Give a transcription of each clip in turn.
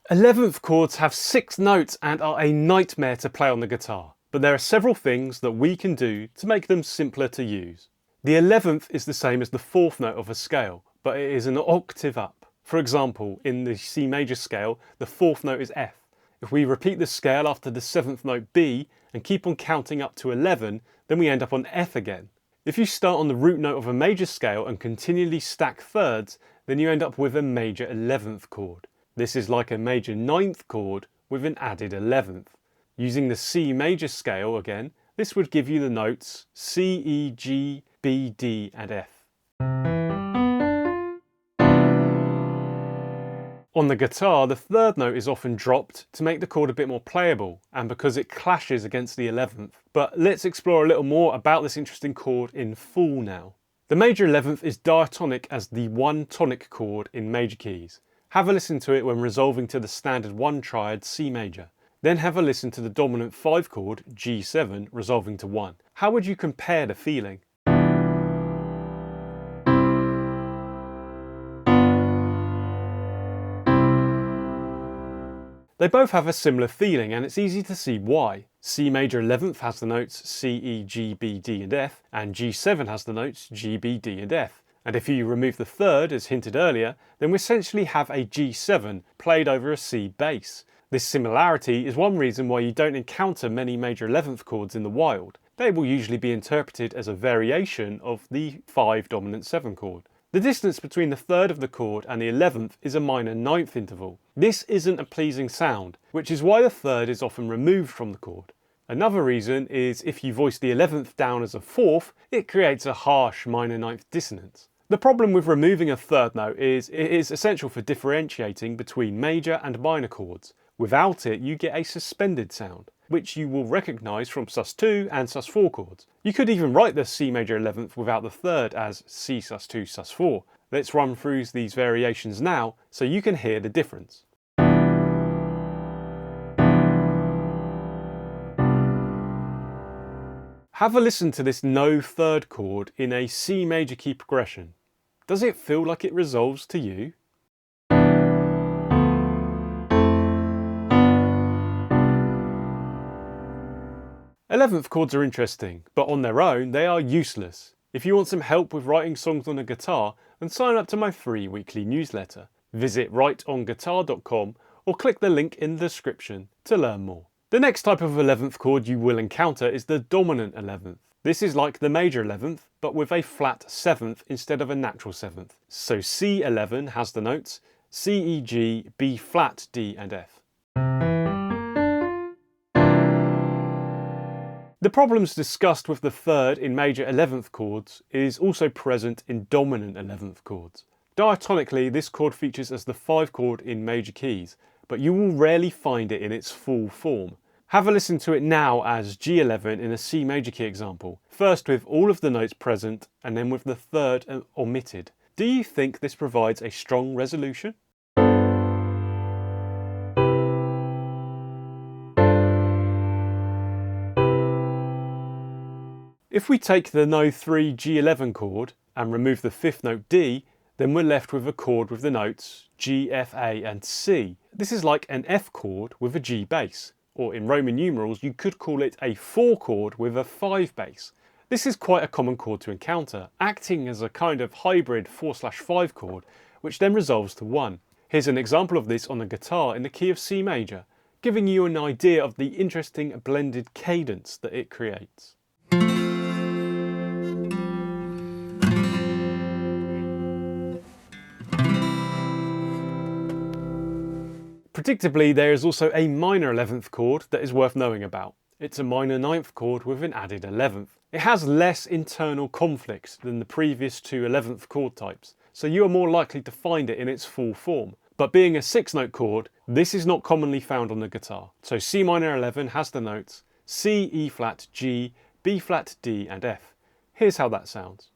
11th chords have 6 notes and are a nightmare to play on the guitar, but there are several things that we can do to make them simpler to use. The 11th is the same as the 4th note of a scale, but it is an octave up. For example, in the C major scale, the 4th note is F. If we repeat the scale after the 7th note B and keep on counting up to 11, then we end up on F again. If you start on the root note of a major scale and continually stack thirds, then you end up with a major 11th chord. This is like a major 9th chord with an added 11th. Using the C major scale again, this would give you the notes C, E, G, B, D and F. On the guitar, the 3rd note is often dropped to make the chord a bit more playable and because it clashes against the 11th. But let's explore a little more about this interesting chord in full now. The major 11th is diatonic as the 1 tonic chord in major keys. Have a listen to it when resolving to the standard 1 triad C major. Then have a listen to the dominant 5 chord G7 resolving to 1. How would you compare the feeling? They both have a similar feeling and it's easy to see why. C major 11th has the notes C, E, G, B, D and F, and G7 has the notes G, B, D and F. And if you remove the 3rd, as hinted earlier, then we essentially have a G7 played over a C bass. This similarity is one reason why you don't encounter many major 11th chords in the wild. They will usually be interpreted as a variation of the 5 dominant 7 chord. The distance between the 3rd of the chord and the 11th is a minor 9th interval. This isn't a pleasing sound, which is why the 3rd is often removed from the chord. Another reason is if you voice the 11th down as a 4th, it creates a harsh minor 9th dissonance. The problem with removing a 3rd note is it is essential for differentiating between major and minor chords. Without it, you get a suspended sound, which you will recognise from sus2 and sus4 chords. You could even write the C major 11th without the 3rd as C sus2 sus4. Let's run through these variations now so you can hear the difference. Have a listen to this no 3rd chord in a C major key progression. Does it feel like it resolves to you? 11th chords are interesting, but on their own they are useless. If you want some help with writing songs on a guitar, then sign up to my free weekly newsletter. Visit writeonguitar.com or click the link in the description to learn more. The next type of 11th chord you will encounter is the dominant 11th. This is like the major 11th, but with a flat 7th instead of a natural 7th. So C11 has the notes C, E, G, B flat, D and F. The problems discussed with the 3rd in major 11th chords is also present in dominant 11th chords. Diatonically, this chord features as the 5 chord in major keys, but you will rarely find it in its full form. Have a listen to it now as G11 in a C major key example, first with all of the notes present and then with the 3rd omitted. Do you think this provides a strong resolution? If we take the no 3 G11 chord and remove the 5th note D, then we're left with a chord with the notes G, F, A and C. This is like an F chord with a G bass, or in Roman numerals you could call it a 4 chord with a 5 bass. This is quite a common chord to encounter, acting as a kind of hybrid 4/5 chord, which then resolves to 1. Here's an example of this on the guitar in the key of C major, giving you an idea of the interesting blended cadence that it creates. Predictably, there is also a minor 11th chord that is worth knowing about. It's a minor 9th chord with an added 11th. It has less internal conflict than the previous 2 11th chord types, so you are more likely to find it in its full form. But being a 6-note chord, this is not commonly found on the guitar. So C minor 11 has the notes C, E flat, G, B flat, D and F. Here's how that sounds.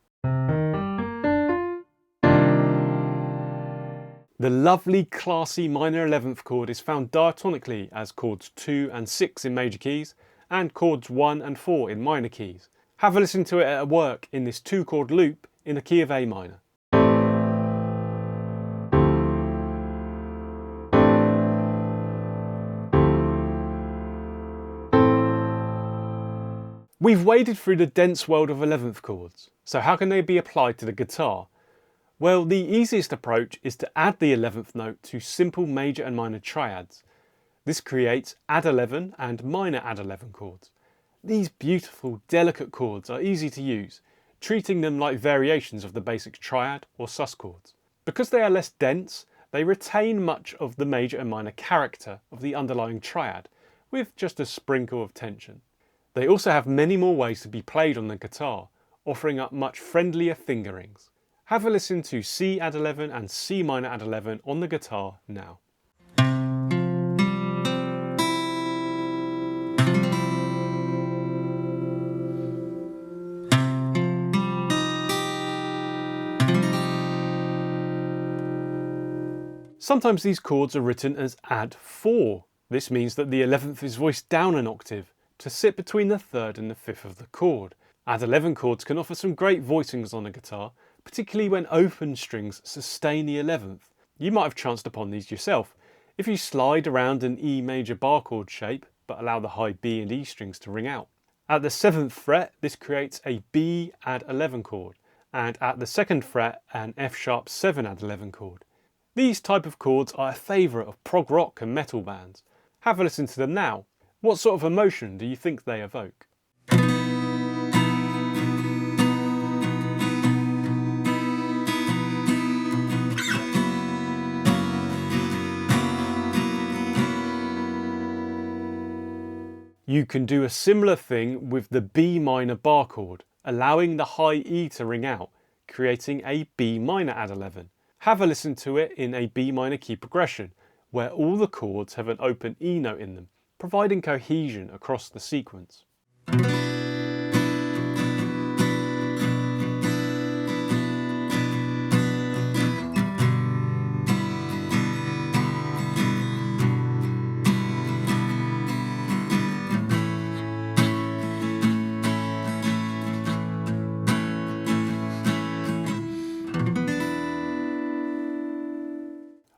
The lovely, classy minor 11th chord is found diatonically as chords 2 and 6 in major keys and chords 1 and 4 in minor keys. Have a listen to it at work in this 2-chord loop in the key of A minor. We've waded through the dense world of 11th chords, so how can they be applied to the guitar? Well, the easiest approach is to add the 11th note to simple major and minor triads. This creates add 11 and minor add 11 chords. These beautiful, delicate chords are easy to use, treating them like variations of the basic triad or sus chords. Because they are less dense, they retain much of the major and minor character of the underlying triad, with just a sprinkle of tension. They also have many more ways to be played on the guitar, offering up much friendlier fingerings. Have a listen to C add 11 and C minor add 11 on the guitar now. Sometimes these chords are written as add 4. This means that the 11th is voiced down an octave to sit between the 3rd and the 5th of the chord. Add 11 chords can offer some great voicings on a guitar, particularly when open strings sustain the 11th. You might have chanced upon these yourself. If you slide around an E major bar chord shape, but allow the high B and E strings to ring out. At the 7th fret, this creates a B add 11 chord, and at the 2nd fret, an F sharp 7 add 11 chord. These type of chords are a favourite of prog rock and metal bands. Have a listen to them now. What sort of emotion do you think they evoke? You can do a similar thing with the B minor bar chord, allowing the high E to ring out, creating a B minor add 11. Have a listen to it in a B minor key progression, where all the chords have an open E note in them, providing cohesion across the sequence.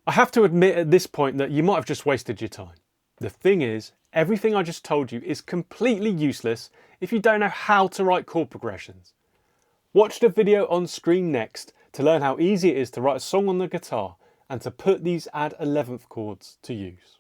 I have to admit at this point that you might have just wasted your time. The thing is, everything I just told you is completely useless if you don't know how to write chord progressions. Watch the video on screen next to learn how easy it is to write a song on the guitar and to put these add 11th chords to use.